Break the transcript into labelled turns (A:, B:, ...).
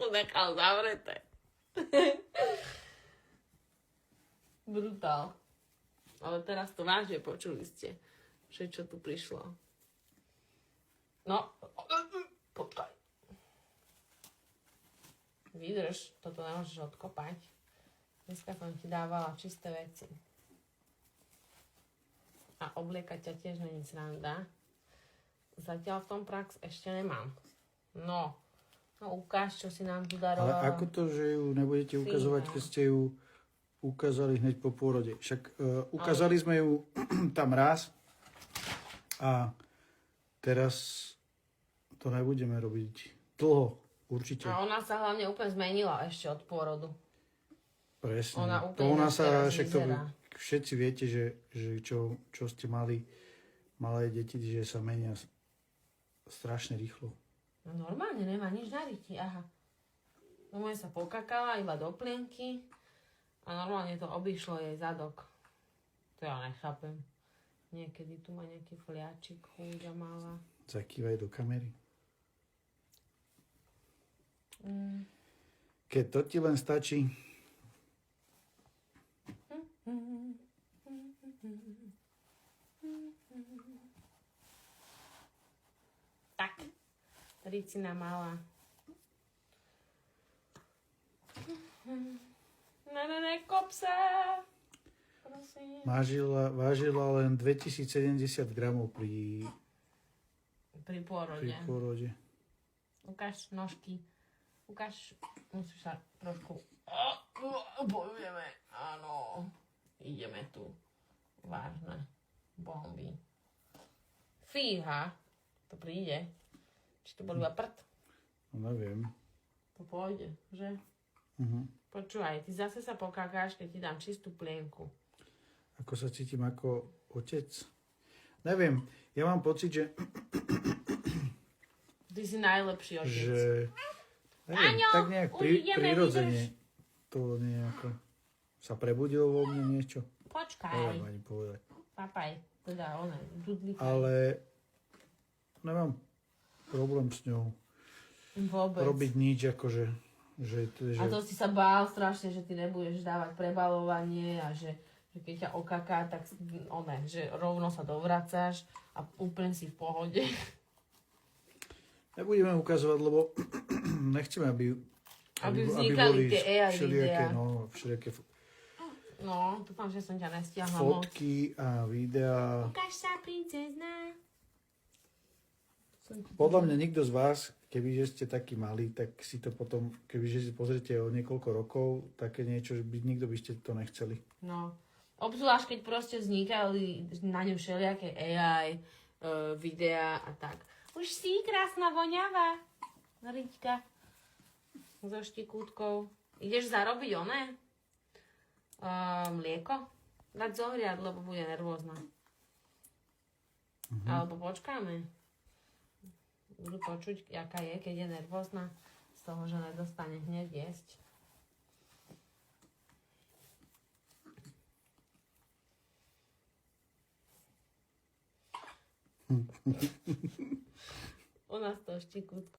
A: to nechal zavreté. Brutál. Ale teraz to vážne počuli ste, že čo tu prišlo. No, počkaj. Vydrž, toto nemôžeš odkopať. Dneska som ti dávala čisté veci. A obliekať ťa tiež není sranda. Zatiaľ v tom prax ešte nemám. No ukáž, čo si nám tu darovala.
B: Ale ako to, že ju nebudete ukazovať, keď ste ju ukázali hneď po pôrode? Však ukázali sme ju tam raz a teraz to nebudeme robiť dlho, určite.
A: A ona sa hlavne úplne zmenila ešte od pôrodu.
B: Presne.
A: Ona úplne
B: Ona sa,
A: teraz
B: však to
A: vyzerá.
B: všetci viete, že čo ste mali malé deti, že sa menia strašne rýchlo.
A: No normálne, nemá nič na ryti, aha. No moje sa pokakala iba do plienky a normálne to obišlo jej zadok. To ja nechápem. Niekedy tu má nejaký fliačik, chúďa malá.
B: Zakývaj do kamery. Keď to ti len stačí.
A: Tak, Ricina malá. Nekop sa. Prosím.
B: Vážila len 2070 gramov pri pôrode.
A: Ukáž nožky. Ukáž, musíš sa trošku... Bojujeme, áno. Ideme tu. Vážne. Bomby. Fíha. To príde. Či to bol iba prd?
B: No neviem.
A: To pôjde, že? Počúvaj, ty zase sa pokákáš, keď ti dám čistú plienku.
B: Ako sa cítim ako otec? Neviem. Ja mám pocit, že...
A: Ty si najlepší otec.
B: Že... Neviem,
A: Aňo,
B: tak nejak prirodzene
A: vydrž.
B: to nejako sa prebudilo vo mne niečo.
A: Počkaj.
B: Neviem ani povedať.
A: Papaj, teda ona, dudlíka.
B: Ale nemám problém s ňou
A: Vôbec.
B: robiť nič, akože... Že...
A: A to si sa bál strašne, že ty nebudeš dávať prebalovanie a že keď ťa okaká, tak že rovno sa dovracáš a úplne si v pohode.
B: Nebudeme ukazovať, lebo nechceme, aby
A: vznikali
B: boli
A: tie AI
B: všelijaké,
A: videá.
B: všelijaké
A: No, dúfam, že som ťa nestiahla moc.
B: fotky a videá.
A: Ukáž sa, princezna.
B: Podľa mňa nikto z vás, kebyže ste takí malí, tak si to potom, kebyže si pozrite o niekoľko rokov, také niečo, že nikto by ste to nechceli.
A: No, obzvlášť keď proste vznikali na ňu všelijaké AI videá a tak. Už si krásna voňava, Riťka, so štikútkou. Ideš zarobiť oné? Mlieko? Dať zohriať, lebo bude nervózna. Alebo počkáme. Budú počuť, aká je, keď je nervózna. Z toho, že nedostane hneď jesť. U nás to štikútko